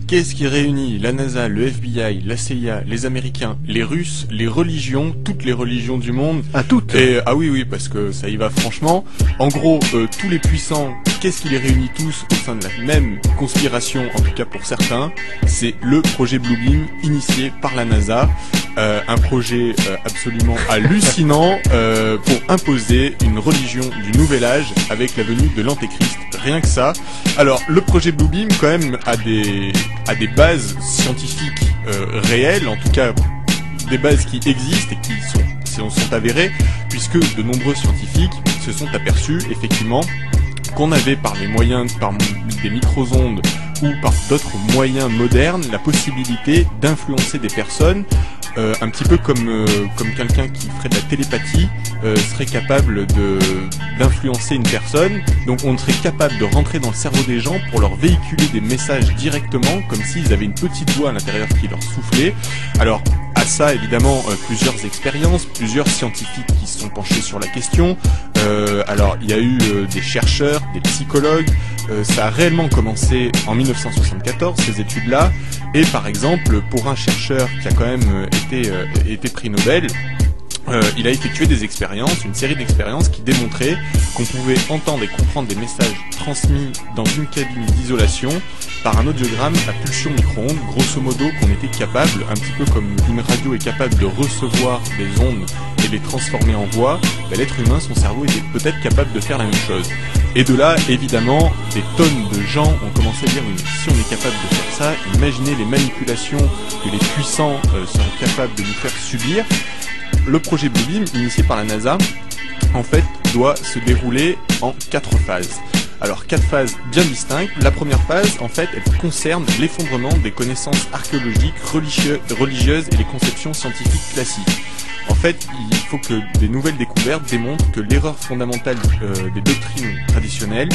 Qu'est-ce qui réunit la NASA, le FBI, la CIA, les Américains, les Russes, les religions, toutes les religions du monde? À toutes. Et ah oui, parce que ça y va franchement. En gros, tous les puissants, qu'est-ce qui les réunit tous au sein de la même conspiration, en tout cas pour certains? C'est le projet Bluebeam initié par la NASA. Un projet absolument hallucinant pour imposer une religion du nouvel âge avec la venue de l'Antéchrist. Rien que ça. Alors, le projet Bluebeam, quand même, a des bases scientifiques réelles, en tout cas des bases qui existent et qui sont avérées, puisque de nombreux scientifiques se sont aperçus, effectivement, qu'on avait par les moyens, par des micro-ondes ou par d'autres moyens modernes, la possibilité d'influencer des personnes, un petit peu comme quelqu'un qui ferait de la télépathie serait capable d'influencer une personne. Donc on serait capable de rentrer dans le cerveau des gens pour leur véhiculer des messages directement, comme s'ils avaient une petite voix à l'intérieur qui leur soufflait. Alors à ça, évidemment, plusieurs expériences, plusieurs scientifiques qui se sont penchés sur la question. Alors il y a eu des chercheurs, des psychologues. Ça a réellement commencé en 1974, ces études-là. Et par exemple, pour un chercheur qui a quand même été prix Nobel, il a effectué des expériences, une série d'expériences qui démontraient qu'on pouvait entendre et comprendre des messages transmis dans une cabine d'isolation par un audiogramme à pulsion micro-ondes, grosso modo qu'on était capable, un petit peu comme une radio est capable de recevoir des ondes et les transformer en voix, l'être humain, son cerveau était peut-être capable de faire la même chose. Et de là, évidemment, des tonnes de gens ont commencé à dire oui, si on est capable de faire ça, imaginez les manipulations que les puissants seraient capables de nous faire subir. Le projet Bluebeam, initié par la NASA, en fait, doit se dérouler en 4 phases. Alors 4 phases bien distinctes. La première phase, en fait, elle concerne l'effondrement des connaissances archéologiques, religieuses et les conceptions scientifiques classiques. En fait, il faut que des nouvelles découvertes démontrent que l'erreur fondamentale des doctrines traditionnelles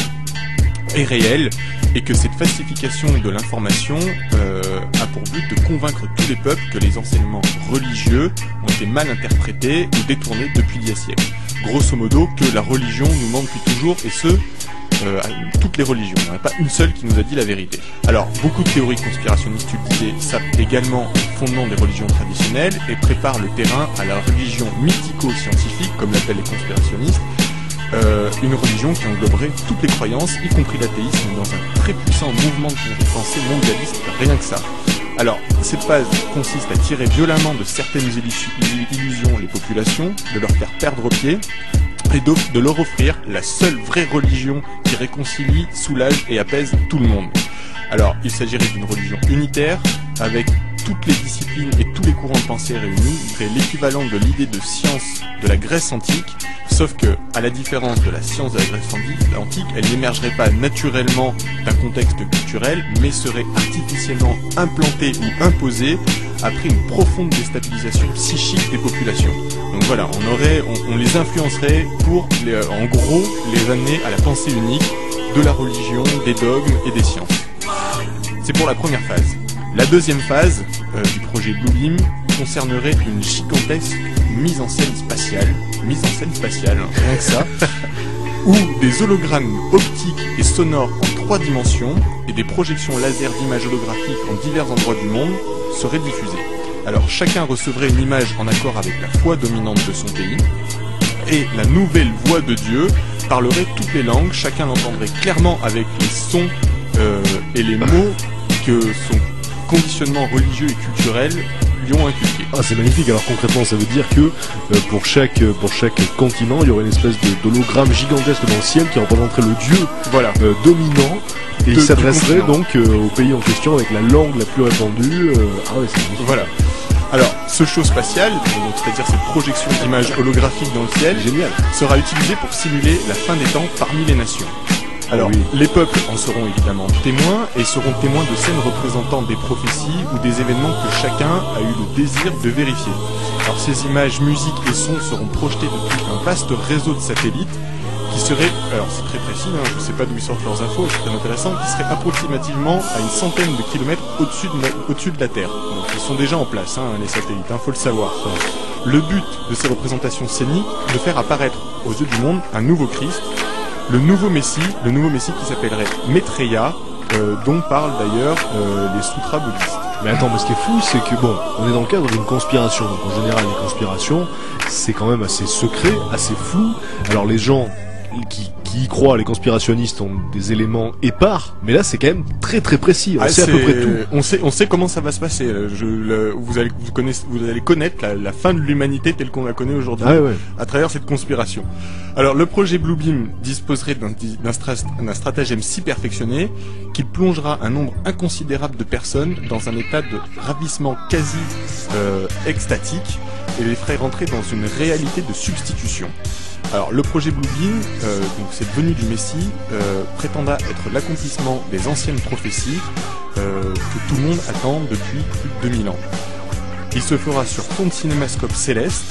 est réelle et que cette falsification de l'information a pour but de convaincre tous les peuples que les enseignements religieux ont été mal interprétés ou détournés depuis il y a siècles. Grosso modo, que la religion nous ment depuis toujours, et ce, toutes les religions. Il n'y en a pas une seule qui nous a dit la vérité. Alors, beaucoup de théories conspirationnistes, tu le disais, sapent également le fondement des religions traditionnelles et préparent le terrain à la religion mythico-scientifique, comme l'appellent les conspirationnistes, une religion qui engloberait toutes les croyances, y compris l'athéisme, dans un très puissant mouvement de pensée mondialiste, rien que ça. Alors, cette phase consiste à tirer violemment de certaines illusions les populations, de leur faire perdre pied, et de leur offrir la seule vraie religion qui réconcilie, soulage et apaise tout le monde. Alors, il s'agirait d'une religion unitaire, avec toutes les disciplines et tous les courants de pensée réunis, serait l'équivalent de l'idée de science de la Grèce antique, sauf que, à la différence de la science de la Grèce antique, elle n'émergerait pas naturellement d'un contexte culturel, mais serait artificiellement implantée ou imposée après une profonde déstabilisation psychique des populations. Donc voilà, on les influencerait pour, en gros, les amener à la pensée unique de la religion, des dogmes et des sciences. C'est pour la première phase. La deuxième phase du projet Bluebeam concernerait une gigantesque mise en scène spatiale, rien que ça, où des hologrammes optiques et sonores en 3 dimensions et des projections laser d'images holographiques en divers endroits du monde seraient diffusées. Alors chacun recevrait une image en accord avec la foi dominante de son pays, et la nouvelle voix de Dieu parlerait toutes les langues, chacun l'entendrait clairement avec les sons et les mots que son conditionnement religieux et culturel lui ont inculqué. Ah, c'est magnifique. Alors concrètement, ça veut dire que pour chaque continent, il y aurait une espèce d'hologramme gigantesque dans le ciel qui représenterait le dieu dominant, et il s'adresserait donc au pays en question avec la langue la plus répandue. Ah ouais, c'est magnifique. Voilà. Alors, ce show spatial, c'est-à-dire cette projection d'images holographiques dans le ciel, génial, sera utilisé pour simuler la fin des temps parmi les nations. Alors, les peuples en seront évidemment témoins, et seront témoins de scènes représentant des prophéties ou des événements que chacun a eu le désir de vérifier. Alors, ces images, musiques et sons seront projetés depuis un vaste réseau de satellites qui serait, alors c'est très précis, je ne sais pas d'où ils sortent leurs infos, c'est très intéressant, qui serait approximativement à une centaine de kilomètres au-dessus de la Terre. Donc ils sont déjà en place, les satellites, faut le savoir. Le but de ces représentations scéniques, de faire apparaître aux yeux du monde un nouveau Christ, le nouveau Messie qui s'appellerait Maitreya, dont parlent d'ailleurs les sutras bouddhistes. Mais attends, mais ce qui est fou, c'est que bon, on est dans le cadre d'une conspiration. Donc en général, les conspirations, c'est quand même assez secret, assez flou. Alors les gens qui y croient, les conspirationnistes, ont des éléments épars, mais là c'est quand même très très précis. On sait à peu près tout. On sait comment ça va se passer. Vous allez connaître la fin de l'humanité telle qu'on la connaît aujourd'hui à travers cette conspiration. Alors le projet Bluebeam disposerait d'un stratagème si perfectionné qu'il plongera un nombre inconsidérable de personnes dans un état de ravissement quasi extatique et les ferait rentrer dans une réalité de substitution. Alors le projet Bluebeam, donc cette venue du Messie, prétendra être l'accomplissement des anciennes prophéties que tout le monde attend depuis plus de 2000 ans. Il se fera sur fond de cinémascope céleste,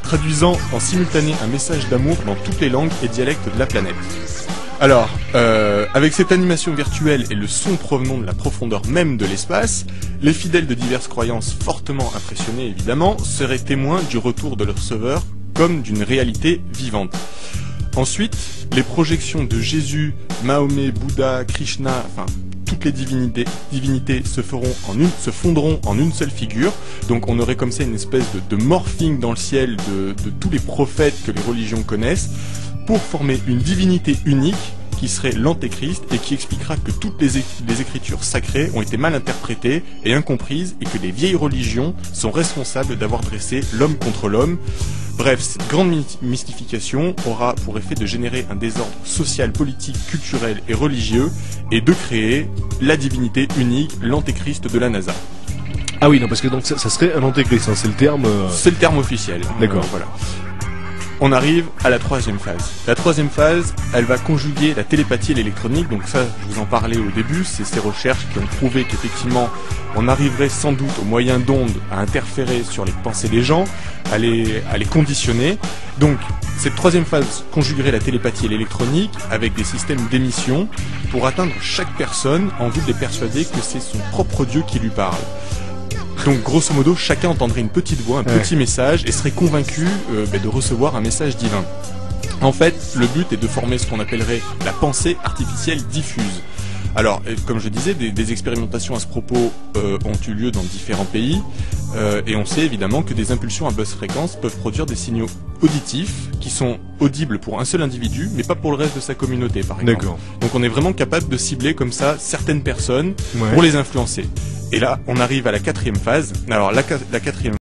traduisant en simultané un message d'amour dans toutes les langues et dialectes de la planète. Alors, avec cette animation virtuelle et le son provenant de la profondeur même de l'espace, les fidèles de diverses croyances fortement impressionnés évidemment seraient témoins du retour de leur sauveur comme d'une réalité vivante. Ensuite, les projections de Jésus, Mahomet, Bouddha, Krishna, enfin toutes les divinités se fondront en une seule figure. Donc on aurait comme ça une espèce de morphing dans le ciel de tous les prophètes que les religions connaissent pour former une divinité unique qui serait l'antéchrist et qui expliquera que toutes les écritures sacrées ont été mal interprétées et incomprises et que les vieilles religions sont responsables d'avoir dressé l'homme contre l'homme. Bref, cette grande mystification aura pour effet de générer un désordre social, politique, culturel et religieux et de créer la divinité unique, l'antéchrist de la NASA. Ah oui, non, parce que donc ça serait un antéchrist, hein, c'est le terme... C'est le terme officiel. D'accord. Voilà. On arrive à la troisième phase. La troisième phase, elle va conjuguer la télépathie et l'électronique. Donc ça, je vous en parlais au début, c'est ces recherches qui ont prouvé qu'effectivement, on arriverait sans doute au moyen d'ondes à interférer sur les pensées des gens, à les conditionner. Donc, cette troisième phase conjuguerait la télépathie et l'électronique avec des systèmes d'émission pour atteindre chaque personne en vue de les persuader que c'est son propre Dieu qui lui parle. Donc grosso modo, chacun entendrait une petite voix, un petit message et serait convaincu de recevoir un message divin. En fait, le but est de former ce qu'on appellerait la pensée artificielle diffuse. Alors, comme je disais, des expérimentations à ce propos ont eu lieu dans différents pays et on sait évidemment que des impulsions à basse fréquence peuvent produire des signaux auditifs qui sont audibles pour un seul individu mais pas pour le reste de sa communauté par exemple. D'accord. Donc on est vraiment capable de cibler comme ça certaines personnes pour les influencer. Et là, on arrive à la quatrième phase. Alors la quatrième